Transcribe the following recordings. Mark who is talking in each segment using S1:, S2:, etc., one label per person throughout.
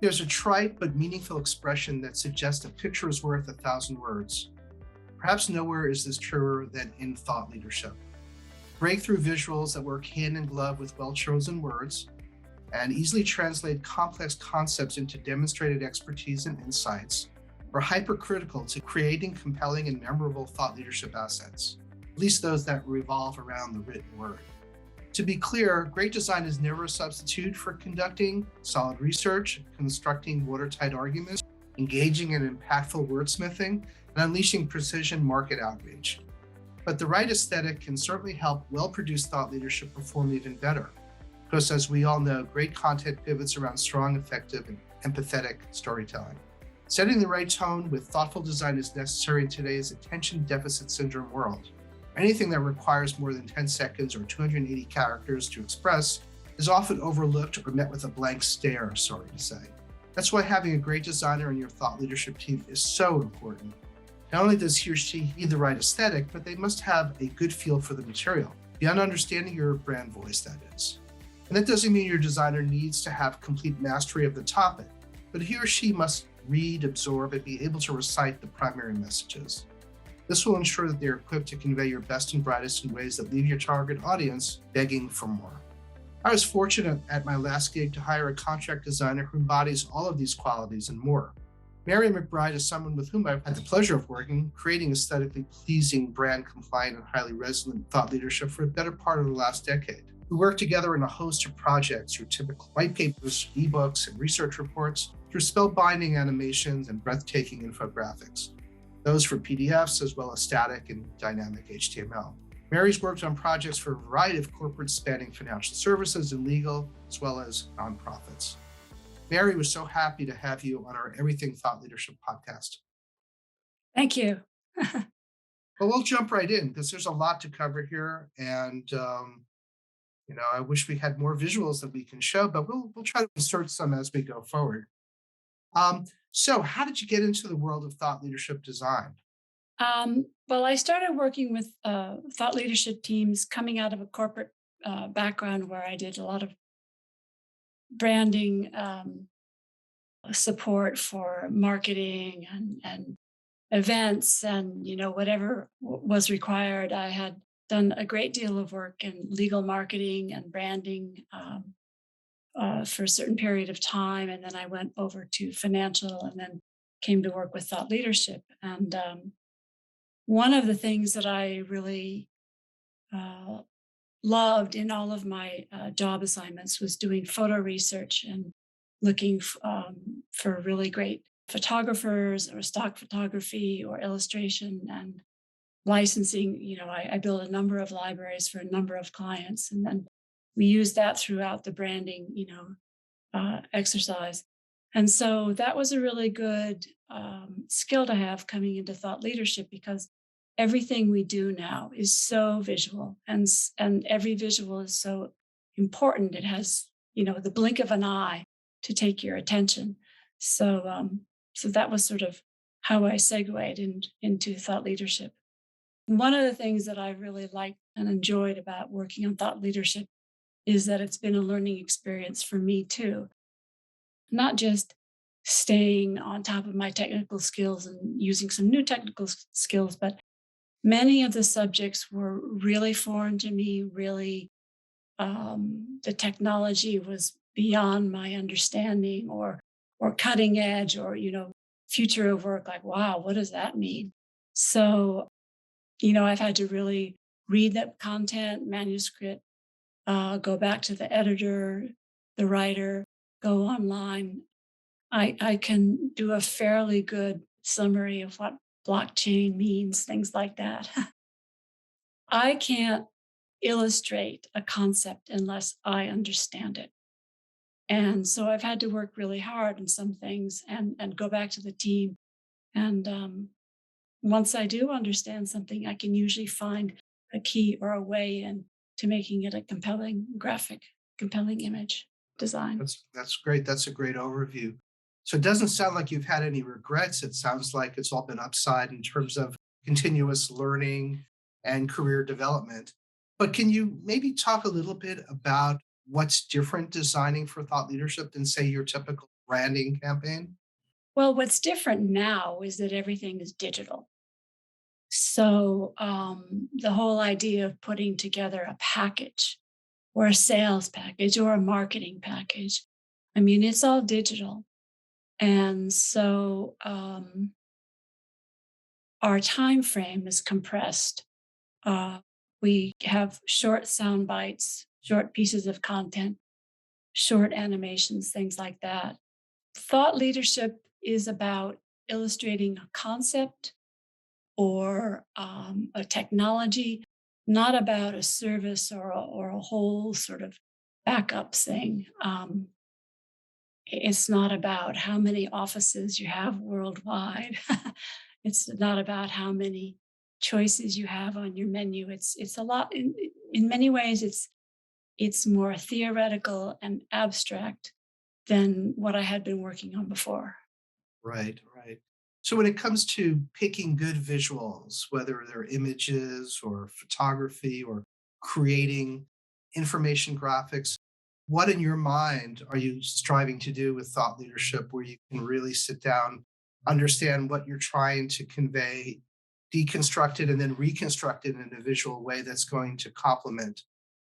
S1: There's a trite but meaningful expression that suggests a picture is worth a thousand words. Perhaps nowhere is this truer than in thought leadership. Breakthrough visuals that work hand in glove with well chosen words and easily translate complex concepts into demonstrated expertise and insights are hypercritical to creating compelling and memorable thought leadership assets, at least those that revolve around the written word. To be clear, great design is never a substitute for conducting solid research, constructing watertight arguments, engaging in impactful wordsmithing, and unleashing precision market outreach. But the right aesthetic can certainly help well produced thought leadership perform even better. Because as we all know, great content pivots around strong, effective, and empathetic storytelling. Setting the right tone with thoughtful design is necessary in today's attention deficit syndrome world. Anything that requires more than 10 seconds or 280 characters to express is often overlooked or met with a blank stare, sorry to say. That's why having a great designer in your thought leadership team is so important. Not only does he or she need the right aesthetic, but they must have a good feel for the material, beyond understanding your brand voice, that is. And that doesn't mean your designer needs to have complete mastery of the topic, but he or she must read, absorb, and be able to recite the primary messages. This will ensure that they're equipped to convey your best and brightest in ways that leave your target audience begging for more. I was fortunate at my last gig to hire a contract designer who embodies all of these qualities and more. Mary McBride is someone with whom I've had the pleasure of working, creating aesthetically pleasing, brand compliant, and highly resonant thought leadership for a better part of the last decade. We worked together on a host of projects through typical white papers, ebooks, and research reports, through spellbinding animations and breathtaking infographics. Those for PDFs as well as static and dynamic HTML. Mary's worked on projects for a variety of corporates spanning financial services and legal, as well as nonprofits. Mary was so happy to have you on our Everything Thought Leadership podcast.
S2: Thank you.
S1: Well, we'll jump right in because there's a lot to cover here. And, I wish we had more visuals that we can show, but we'll try to insert some as we go forward. So how did you get into the world of thought leadership design?
S2: Well, I started working with thought leadership teams coming out of a corporate background where I did a lot of branding support for marketing and events and whatever was required. I had done a great deal of work in legal marketing and branding for a certain period of time, and then I went over to financial, and then came to work with thought leadership. And one of the things that I really uh, loved in all of my job assignments was doing photo research and looking for really great photographers or stock photography or illustration and licensing. I built a number of libraries for a number of clients, and then we use that throughout the branding, exercise. And so that was a really good skill to have coming into thought leadership because everything we do now is so visual, and every visual is so important. It has the blink of an eye to take your attention. So that was sort of how I segued into thought leadership. One of the things that I really liked and enjoyed about working on thought leadership is that it's been a learning experience for me too, not just staying on top of my technical skills and using some new technical skills, but many of the subjects were really foreign to me, really, the technology was beyond my understanding or cutting edge or, future of work, like, wow, what does that mean? So, I've had to really read that content, manuscript, go back to the editor, the writer, go online. I can do a fairly good summary of what blockchain means, things like that. I can't illustrate a concept unless I understand it. And so I've had to work really hard on some things and go back to the team. And once I do understand something, I can usually find a key or a way in to making it a compelling graphic, compelling image design.
S1: That's great. That's a great overview. So it doesn't sound like you've had any regrets. It sounds like it's all been upside in terms of continuous learning and career development. But can you maybe talk a little bit about what's different designing for thought leadership than, say, your typical branding campaign?
S2: Well, what's different now is that everything is digital. So the whole idea of putting together a package or a sales package or a marketing package, I mean, it's all digital. And so our time frame is compressed. Uh, we have short sound bites, short pieces of content, short animations, things like that. Thought leadership is about illustrating a concept or a technology, not about a service or a whole sort of backup thing. It's not about how many offices you have worldwide. It's not about how many choices you have on your menu. It's a lot in many ways. It's more theoretical and abstract than what I had been working on before.
S1: Right, right. So when it comes to picking good visuals, whether they're images or photography or creating information graphics, what in your mind are you striving to do with thought leadership where you can really sit down, understand what you're trying to convey, deconstruct it, and then reconstruct it in a visual way that's going to complement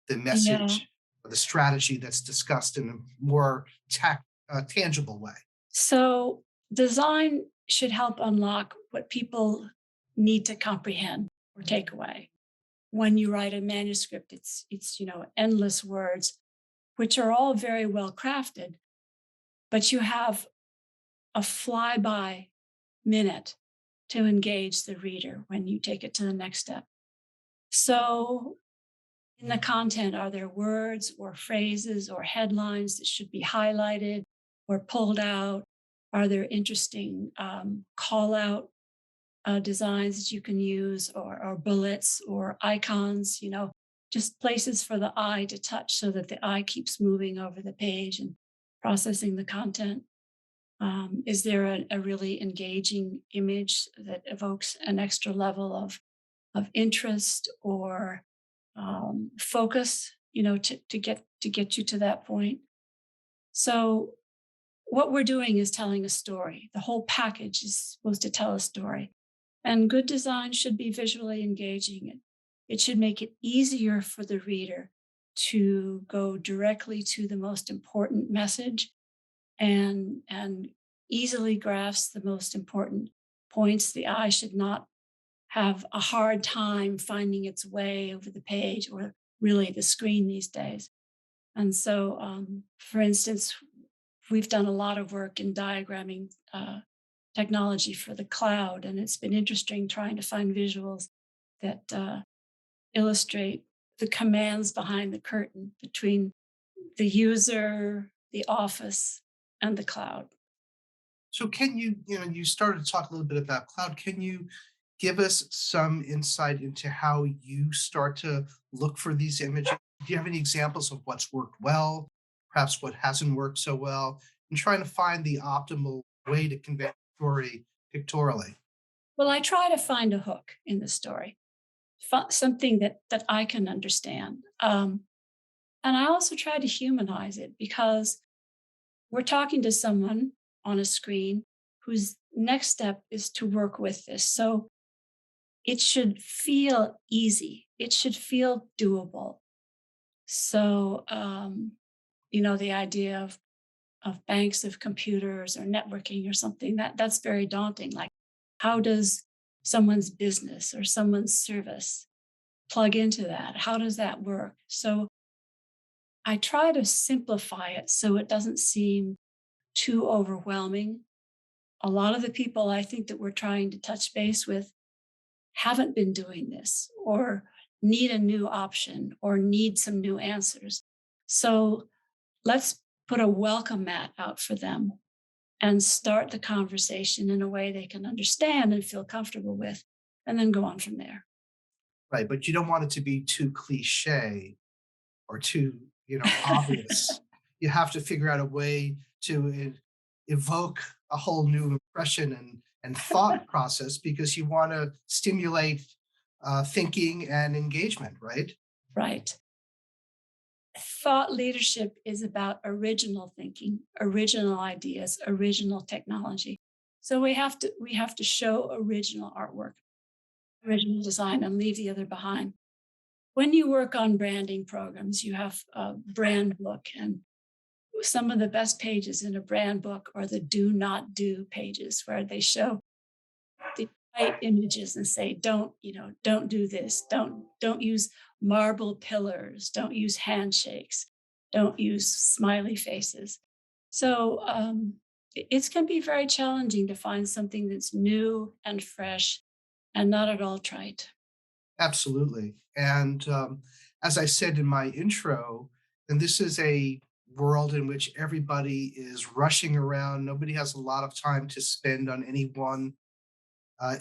S1: the
S2: Yeah.
S1: message or the strategy that's discussed in a more tangible way?
S2: So design should help unlock what people need to comprehend or take away. When you write a manuscript, it's endless words, which are all very well crafted, but you have a flyby minute to engage the reader when you take it to the next step. So in the content, are there words or phrases or headlines that should be highlighted or pulled out? Are there interesting call out designs that you can use or bullets or icons, just places for the eye to touch so that the eye keeps moving over the page and processing the content? Is there a really engaging image that evokes an extra level of interest or focus, to get you to that point? So what we're doing is telling a story. The whole package is supposed to tell a story. And good design should be visually engaging. It should make it easier for the reader to go directly to the most important message and easily grasp the most important points. The eye should not have a hard time finding its way over the page or really the screen these days. And so, for instance, we've done a lot of work in diagramming technology for the cloud, and it's been interesting trying to find visuals that illustrate the commands behind the curtain between the user, the office, and the cloud.
S1: So can you started to talk a little bit about cloud. Can you give us some insight into how you start to look for these images? Do you have any examples of what's worked well, perhaps what hasn't worked so well, and trying to find the optimal way to convey the story pictorially?
S2: Well, I try to find a hook in the story, something that I can understand. And I also try to humanize it because we're talking to someone on a screen whose next step is to work with this. So it should feel easy. It should feel doable. So, the idea of banks of computers or networking or something that's very daunting. Like, how does someone's business or someone's service plug into that? How does that work? So I try to simplify it so it doesn't seem too overwhelming. A lot of the people I think that we're trying to touch base with haven't been doing this or need a new option or need some new answers. So let's put a welcome mat out for them and start the conversation in a way they can understand and feel comfortable with, and then go on from there.
S1: Right, but you don't want it to be too cliche or too, obvious. You have to figure out a way to evoke a whole new impression and thought process because you want to stimulate thinking and engagement, right?
S2: Right. thought leadership is about original thinking, original ideas, original technology. So we have to show original artwork, original design, and leave the other behind. When you work on branding programs, you have a brand book, and some of the best pages in a brand book are the do not do pages where they show the right images and say, don't do this, don't use marble pillars, don't use handshakes, don't use smiley faces. So it can be very challenging to find something that's new and fresh and not at all trite.
S1: Absolutely. And as I said in my intro, and this is a world in which everybody is rushing around. Nobody has a lot of time to spend on any one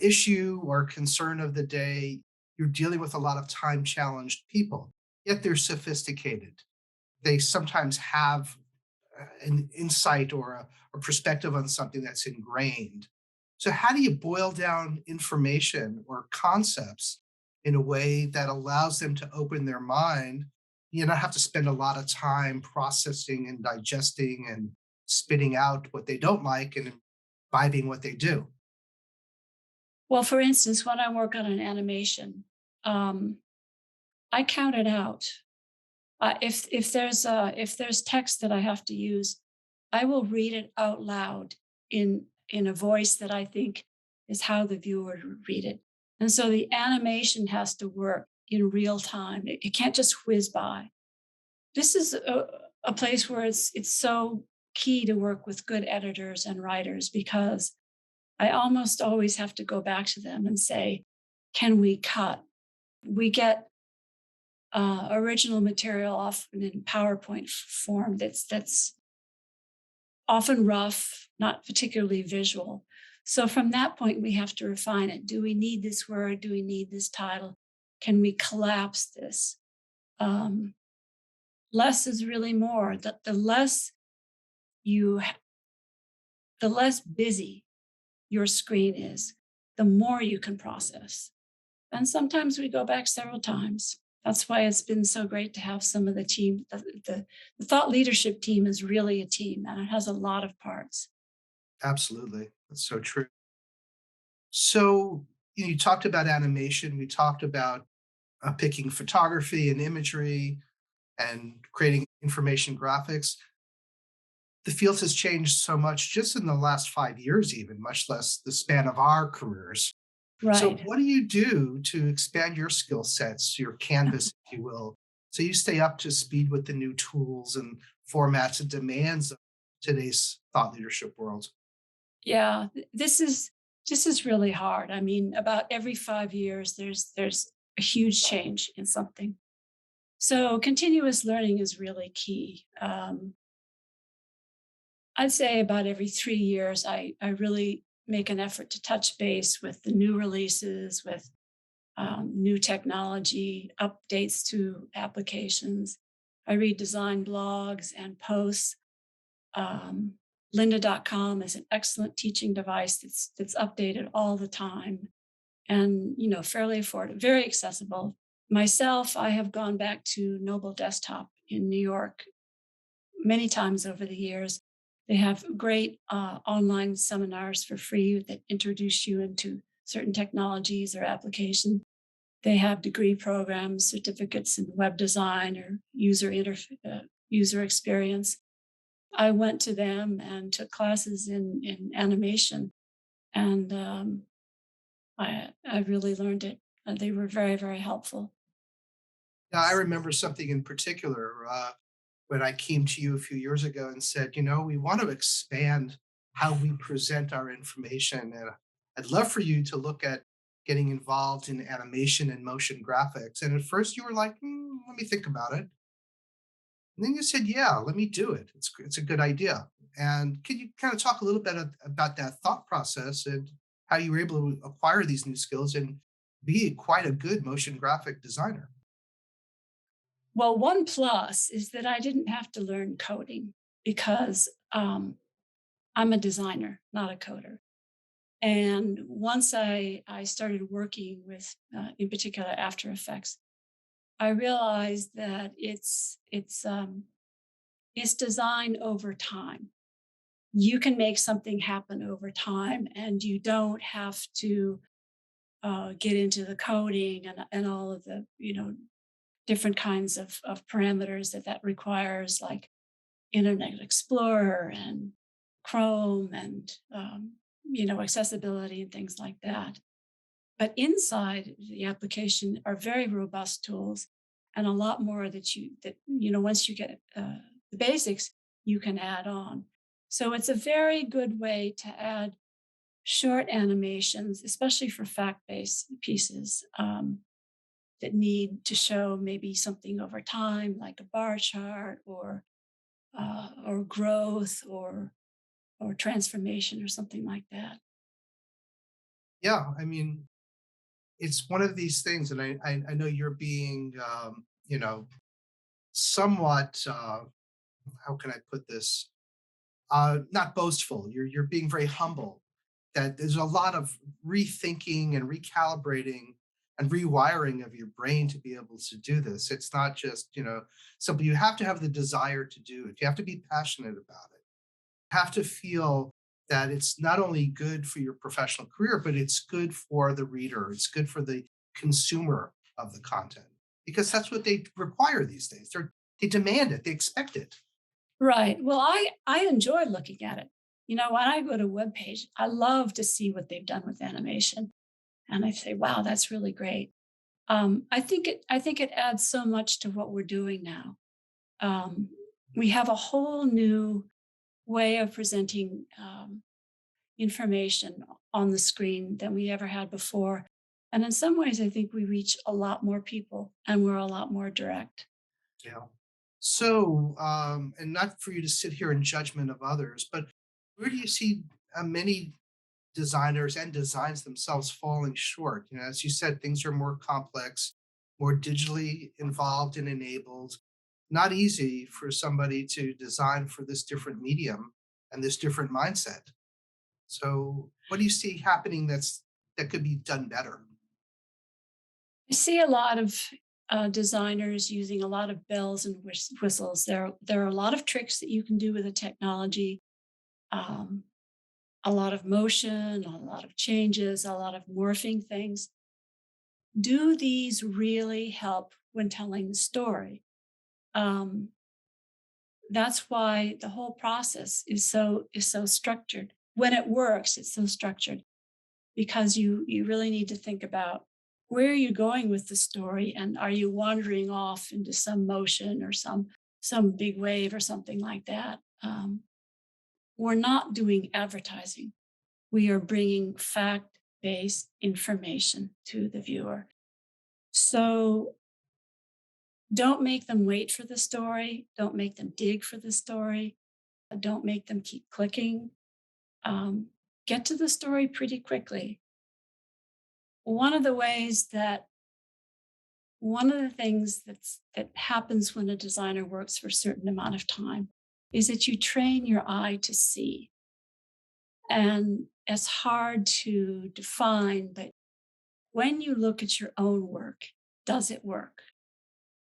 S1: issue or concern of the day. You're dealing with a lot of time challenged people, yet they're sophisticated. They sometimes have an insight or a perspective on something that's ingrained. So, how do you boil down information or concepts in a way that allows them to open their mind? You don't have to spend a lot of time processing and digesting and spitting out what they don't like and imbibing what they do.
S2: Well, for instance, when I work on an animation, um, I count it out. If there's text that I have to use, I will read it out loud in a voice that I think is how the viewer would read it. And so the animation has to work in real time. It can't just whiz by. This is a place where it's so key to work with good editors and writers because I almost always have to go back to them and say, can we cut? We get original material often in PowerPoint form that's often rough, not particularly visual. So from that point, we have to refine it. Do we need this word? Do we need this title? Can we collapse this? Um, Less is really more. The less you, the less busy your screen is, the more you can process. And sometimes we go back several times. That's why it's been so great to have some of the team. The thought leadership team is really a team and it has a lot of parts.
S1: Absolutely. That's so true. So, you talked about animation, we talked about picking photography and imagery and creating information graphics. The field has changed so much just in the last 5 years, even, much less the span of our careers. So,
S2: Right.
S1: what do you do to expand your skill sets, your canvas, if you will, so you stay up to speed with the new tools and formats and demands of today's thought leadership world?
S2: Yeah. This is really hard. I mean, about every 5 years, there's a huge change in something. So continuous learning is really key. I'd say about every 3 years, I really make an effort to touch base with the new releases, with new technology, updates to applications. I read design blogs and posts. Um, Lynda.com is an excellent teaching device that's updated all the time and fairly affordable, very accessible. Myself, I have gone back to Noble Desktop in New York many times over the years. They have great online seminars for free that introduce you into certain technologies or applications. They have degree programs, certificates in web design or user experience. I went to them and took classes in animation, and I really learned it. They were very, very helpful.
S1: Now, I remember something in particular when I came to you a few years ago and said, we want to expand how we present our information. And I'd love for you to look at getting involved in animation and motion graphics. And at first you were like, let me think about it. And then you said, yeah, let me do it. It's a good idea. And can you kind of talk a little bit about that thought process and how you were able to acquire these new skills and be quite a good motion graphic designer?
S2: Well, one plus is that I didn't have to learn coding because I'm a designer, not a coder. And once I started working with, in particular, After Effects, I realized that it's designed over time. You can make something happen over time, and you don't have to get into the coding and all of the different kinds of parameters that requires, like Internet Explorer and Chrome and accessibility and things like that. But inside the application are very robust tools and a lot more that once you get the basics, you can add on. So it's a very good way to add short animations, especially for fact-based pieces that need to show maybe something over time, like a bar chart or growth or transformation or something like that.
S1: Yeah, I mean, it's one of these things, and I know you're being, somewhat, how can I put this? Not boastful. You're being very humble. That there's a lot of rethinking and recalibrating and rewiring of your brain to be able to do this. It's not just simple. You have to have the desire to do it. You have to be passionate about it. You have to feel that it's not only good for your professional career, but it's good for the reader. It's good for the consumer of the content because that's what they require these days. They demand it. They expect it.
S2: Right. Well, I enjoy looking at it. When I go to a web page, I love to see what they've done with animation, and I say, "Wow, that's really great." I think it adds so much to what we're doing now. Um, we have a whole new way of presenting information on the screen than we ever had before, and in some ways, I think we reach a lot more people, and we're a lot more direct.
S1: Yeah. So, and not for you to sit here in judgment of others, but where do you see many designers and designs themselves falling short? As you said, things are more complex, more digitally involved and enabled. Not easy for somebody to design for this different medium and this different mindset. So, what do you see happening that could be done better?
S2: I see a lot of designers using a lot of bells and whistles. There are a lot of tricks that you can do with the technology. Um, a lot of motion, a lot of changes, a lot of morphing things. Do these really help when telling the story? Um, that's why the whole process is so structured. When it works, it's so structured because you really need to think about where are you going with the story, and are you wandering off into some motion or some big wave or something like that. We're not doing advertising. We are bringing fact-based information to the viewer. So don't make them wait for the story, don't make them dig for the story, don't make them keep clicking. um, get to the story pretty quickly. One of the ways that One of the things that happens when a designer works for a certain amount of time is that you train your eye to see. And it's hard to define, but when you look at your own work, does it work?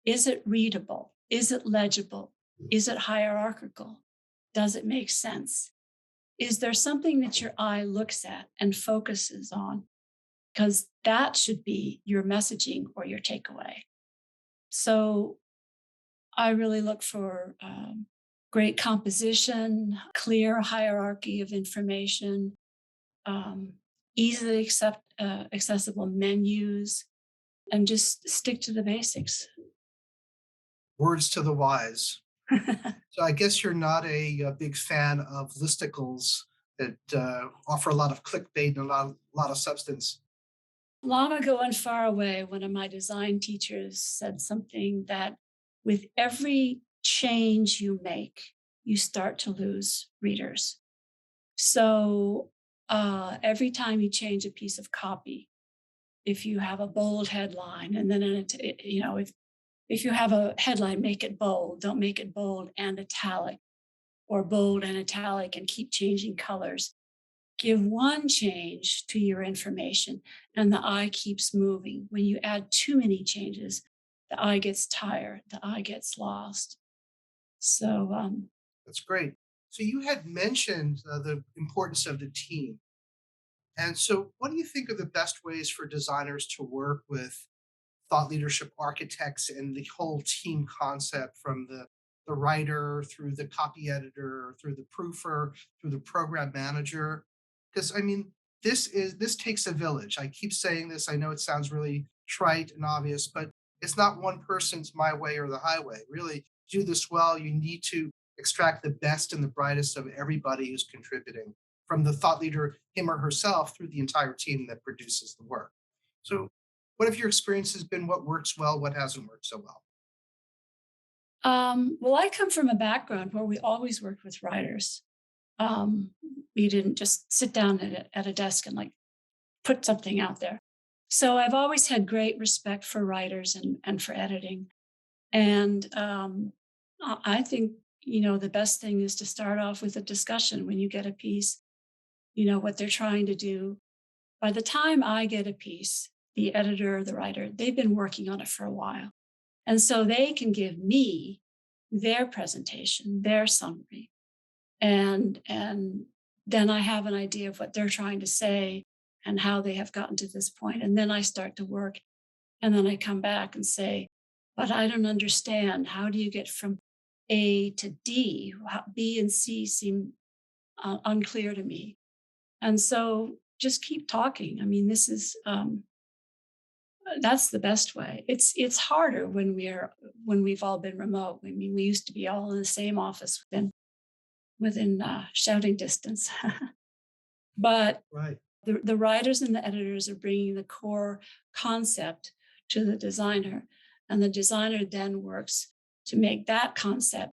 S2: Is it readable? Is it legible? Is it hierarchical? Does it make sense? Is there something that your eye looks at and focuses on? Because that should be your messaging or your takeaway. So I really look for great composition, clear hierarchy of information, um, easily accessible menus, and just stick to the basics.
S1: Words to the wise. So, I guess you're not a big fan of listicles that offer a lot of clickbait and a lot of substance.
S2: Long ago and far away, one of my design teachers said something that with every change you make, you start to lose readers. So every time you change a piece of copy, if you have a bold headline and then if you have a headline, make it bold, don't make it bold and italic, or bold and italic and keep changing colors. Give one change to your information and the eye keeps moving. When you add too many changes, the eye gets tired, the eye gets lost. So,
S1: That's great. So you had mentioned the importance of the team. And so, what do you think are the best ways for designers to work with thought leadership architects and the whole team concept from the writer through the copy editor, through the proofer, through the program manager? Because I mean, this takes a village. I keep saying this. I know it sounds really trite and obvious, but it's not one person's my way or the highway. Really, to do this well, you need to extract the best and the brightest of everybody who's contributing, from the thought leader, him or herself, through the entire team that produces the work. So, what have your experience has been? What works well? What hasn't worked so well?
S2: well, I come from a background where we always worked with writers. Um, we didn't just sit down at a desk and like put something out there. So I've always had great respect for writers and for editing. And I think, the best thing is to start off with a discussion when you get a piece, what they're trying to do. By the time I get a piece, the editor, the writer, they've been working on it for a while. And so they can give me their presentation, their summary, and then I have an idea of what they're trying to say and how they have gotten to this point. And then I start to work, and then I come back and say, but I don't understand. How do you get from A to D? B and C seem unclear to me. And so just keep talking. I mean, this is that's the best way. It's harder when we've all been remote. I mean, we used to be all in the same office within shouting distance. But
S1: Right.
S2: the writers and the editors are bringing the core concept to the designer, and the designer then works to make that concept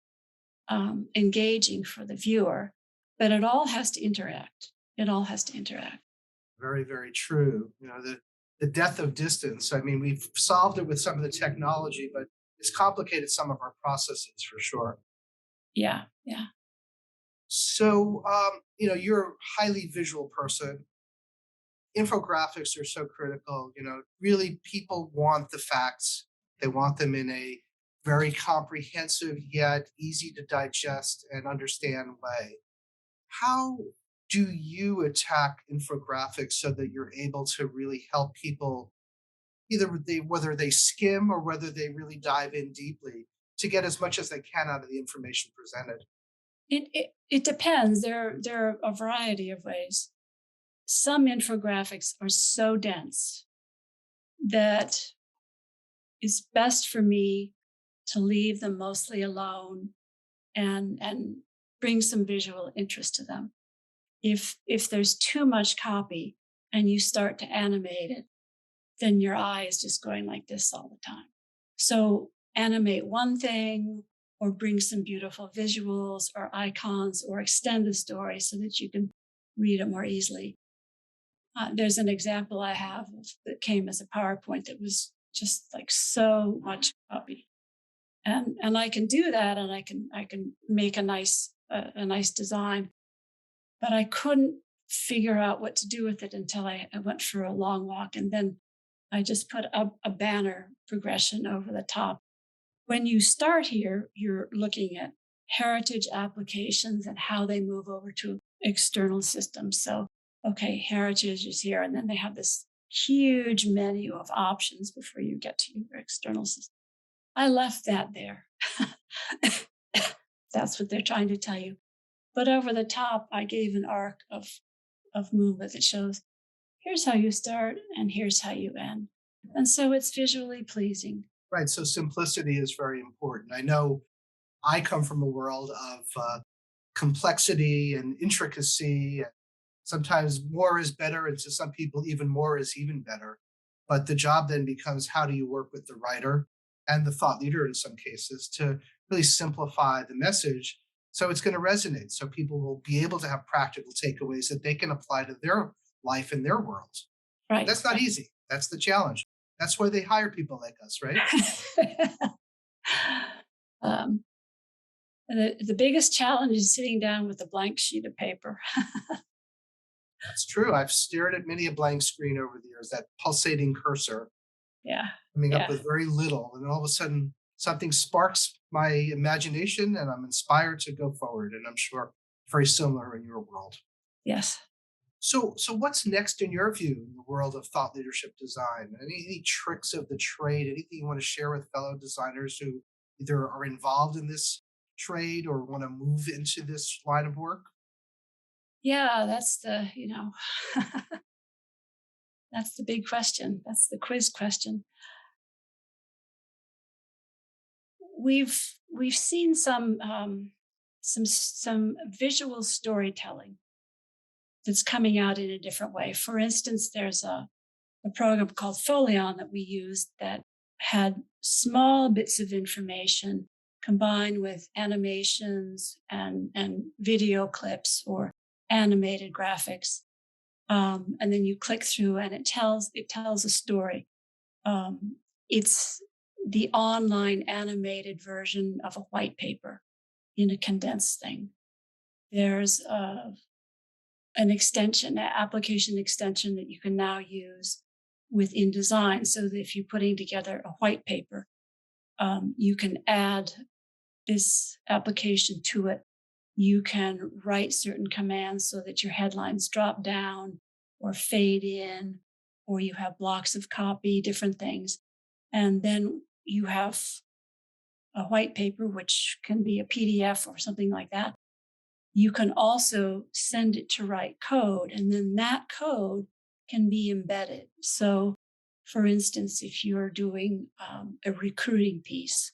S2: engaging for the viewer. But it all has to interact. It all has to interact.
S1: Very, very true. The death of distance. I mean, we've solved it with some of the technology, but it's complicated some of our processes for sure.
S2: Yeah, yeah.
S1: So, you're a highly visual person. Infographics are so critical. Really, people want the facts. They want them in a very comprehensive yet easy to digest and understand way. How do you attack infographics so that you're able to really help people, whether they skim or whether they really dive in deeply, to get as much as they can out of the information presented?
S2: It depends. There are a variety of ways. Some infographics are so dense that it's best for me to leave them mostly alone and bring some visual interest to them. If there's too much copy and you start to animate it, then your eye is just going like this all the time. So animate one thing, or bring some beautiful visuals or icons, or extend the story so that you can read it more easily. There's an example I have that came as a PowerPoint that was just like so much copy, and I can do that, and I can make a nice design, but I couldn't figure out what to do with it until I went for a long walk, and then I just put a banner progression over the top. When you start here, you're looking at heritage applications and how they move over to external systems. So, okay, heritage is here, and then they have this huge menu of options before you get to your external system. I left that there. That's what they're trying to tell you. But over the top, I gave an arc of movement that shows here's how you start and here's how you end. And so it's visually pleasing.
S1: Right. So simplicity is very important. I know I come from a world of complexity and intricacy. Sometimes more is better, and to some people, even more is even better. But the job then becomes, how do you work with the writer and the thought leader in some cases to really simplify the message so it's going to resonate, so people will be able to have practical takeaways that they can apply to their life and their worlds.
S2: Right.
S1: That's not easy. That's the challenge. That's why they hire people like us, right?
S2: um, the biggest challenge is sitting down with a blank sheet of paper.
S1: That's true. I've stared at many a blank screen over the years, that pulsating cursor.
S2: Yeah.
S1: coming up
S2: Yeah.
S1: with very little, and all of a sudden something sparks my imagination, and I'm inspired to go forward. And I'm sure very similar in your world.
S2: Yes.
S1: So what's next in your view in the world of thought leadership design? Any tricks of the trade? Anything you want to share with fellow designers who either are involved in this trade or want to move into this line of work?
S2: Yeah, that's that's the big question. That's the quiz question. We've seen some visual storytelling that's coming out in a different way. For instance, there's a program called Folion that we used that had small bits of information combined with animations and video clips or animated graphics. And then you click through and it tells a story. It's the online animated version of a white paper in a condensed thing. There's an extension, an application extension that you can now use with InDesign. So that if you're putting together a white paper, you can add this application to it. You can write certain commands so that your headlines drop down or fade in, or you have blocks of copy, different things. And then you have a white paper, which can be a PDF or something like that. You can also send it to write code, and then that code can be embedded. So, for instance, if you're doing a recruiting piece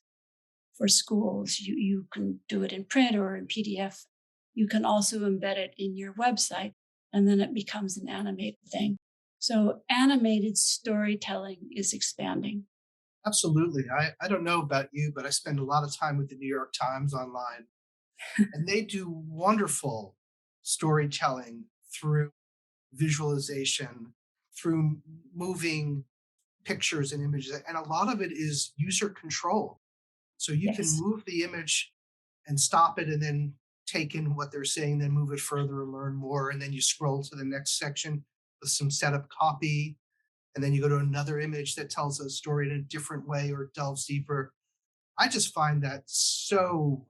S2: for schools, you can do it in print or in PDF. You can also embed it in your website, and then it becomes an animated thing. So, animated storytelling is expanding.
S1: Absolutely. I don't know about you, but I spend a lot of time with the New York Times online, and they do wonderful storytelling through visualization, through moving pictures and images. And a lot of it is user control. So you can
S2: Yes.
S1: move the image and stop it and then take in what they're saying, then move it further and learn more. And then you scroll to the next section with some setup copy. And then you go to another image that tells a story in a different way or delves deeper. I just find that so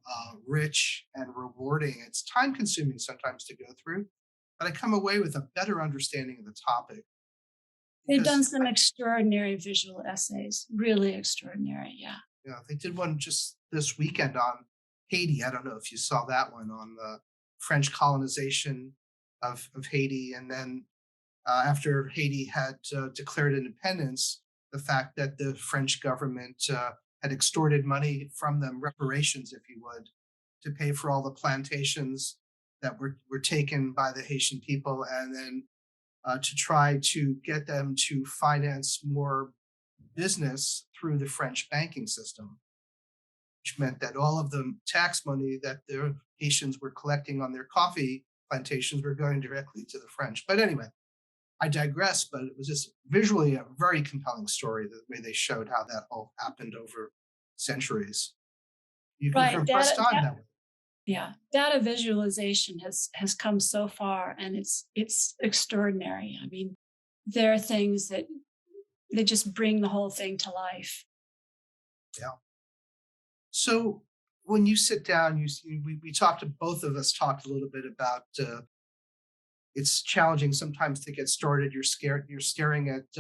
S1: rich and rewarding. It's time consuming sometimes to go through, but I come away with a better understanding of the topic
S2: They've done
S1: because
S2: some extraordinary visual essays, really extraordinary. Yeah.
S1: they did one just this weekend on Haiti. I don't know if you saw that one on the French colonization of Haiti. And then after Haiti had declared independence, the fact that the French government had extorted money from them, reparations, if you would, to pay for all the plantations that were taken by the Haitian people, and then to try to get them to finance more business through the French banking system, which meant that all of the tax money that the Haitians were collecting on their coffee plantations were going directly to the French. But anyway, I digress, but it was just visually a very compelling story, the way they showed how that all happened over centuries. You're
S2: Right.
S1: impressed on that way.
S2: Yeah, data visualization has come so far, and it's extraordinary. I mean, there are things that they just bring the whole thing to life.
S1: Yeah. So when you sit down, we talked, both of us talked a little bit about it's challenging sometimes to get started. You're scared, you're staring at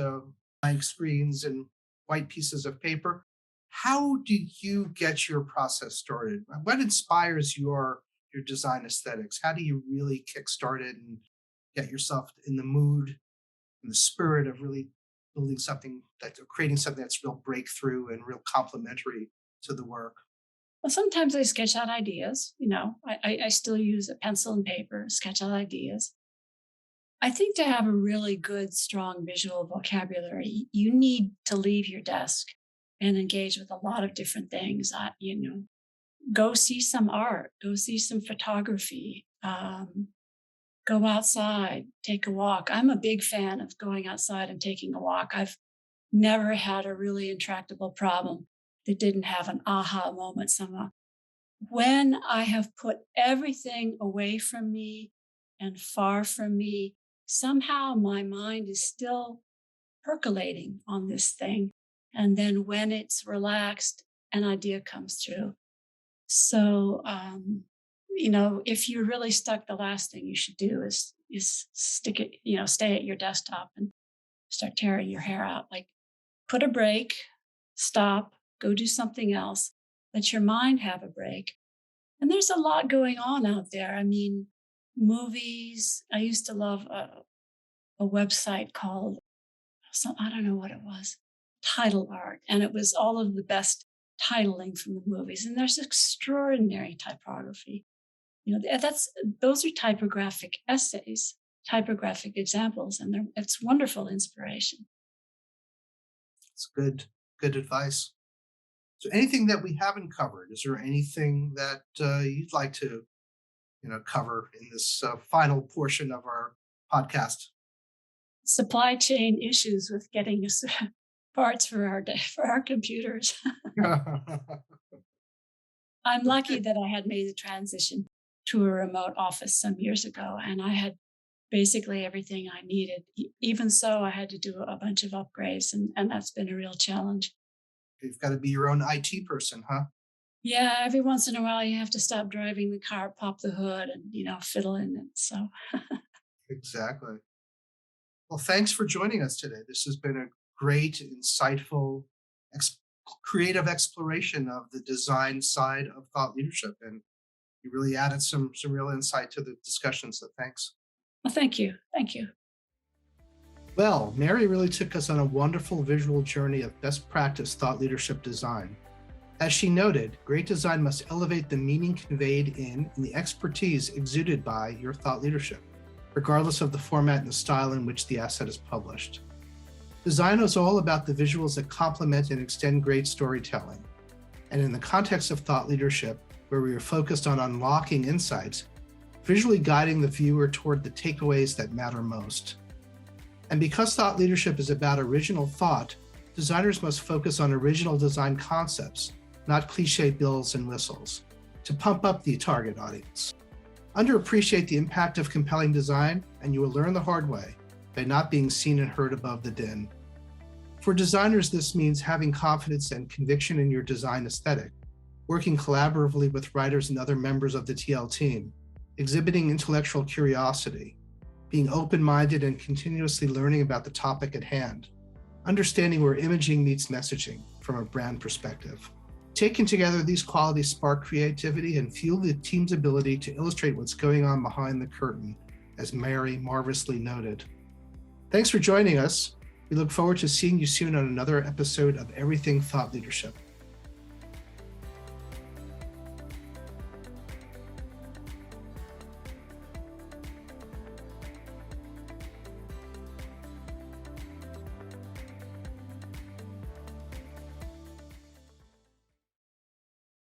S1: blank screens and white pieces of paper. How do you get your process started? What inspires your design aesthetics? How do you really kickstart it and get yourself in the mood and the spirit of really building something that or creating something that's real breakthrough and real complementary to the work?
S2: Well, sometimes I sketch out ideas. I still use a pencil and paper, sketch out ideas. I think to have a really good, strong visual vocabulary, you need to leave your desk and engage with a lot of different things. Go see some art, go see some photography, go outside, take a walk. I'm a big fan of going outside and taking a walk. I've never had a really intractable problem that didn't have an aha moment somehow. When I have put everything away from me and far from me, somehow my mind is still percolating on this thing. And then when it's relaxed, an idea comes through. So, if you're really stuck, the last thing you should do is stick it, stay at your desktop and start tearing your hair out. Like, put a break, stop, go do something else, let your mind have a break. And there's a lot going on out there. I mean, movies. I used to love a website called I don't know what it was, Title Art, and it was all of the best titling from the movies. And there's extraordinary typography. Those are typographic essays, typographic examples, and it's wonderful inspiration.
S1: It's good advice. So anything that we haven't covered, is there anything that you'd like to, cover in this final portion of our podcast?
S2: Supply chain issues with getting us parts for our computers. I'm lucky
S1: Okay.
S2: that I had made the transition to a remote office some years ago, and I had basically everything I needed. Even so, I had to do a bunch of upgrades, and that's been a real challenge.
S1: You've got to be your own IT person, huh?
S2: Yeah, every once in a while, you have to stop driving the car, pop the hood, and fiddle in it. So
S1: Exactly. Well, thanks for joining us today. This has been a great, insightful, ex- creative exploration of the design side of thought leadership, and you really added some real insight to the discussion. So thanks.
S2: well, thank you, thank you.
S1: Well, Mary really took us on a wonderful visual journey of best practice thought leadership design. As she noted, great design must elevate the meaning conveyed in and the expertise exuded by your thought leadership, regardless of the format and the style in which the asset is published. Design is all about the visuals that complement and extend great storytelling. And in the context of thought leadership, where we are focused on unlocking insights, visually guiding the viewer toward the takeaways that matter most. And because thought leadership is about original thought, designers must focus on original design concepts, not cliche bills and whistles, to pump up the target audience. Underappreciate the impact of compelling design, and you will learn the hard way by not being seen and heard above the din. For designers, this means having confidence and conviction in your design aesthetic, working collaboratively with writers and other members of the TL team, exhibiting intellectual curiosity, being open-minded and continuously learning about the topic at hand, understanding where imaging meets messaging from a brand perspective. Taken together, these qualities spark creativity and fuel the team's ability to illustrate what's going on behind the curtain, as Mary marvelously noted. Thanks for joining us. We look forward to seeing you soon on another episode of Everything Thought Leadership.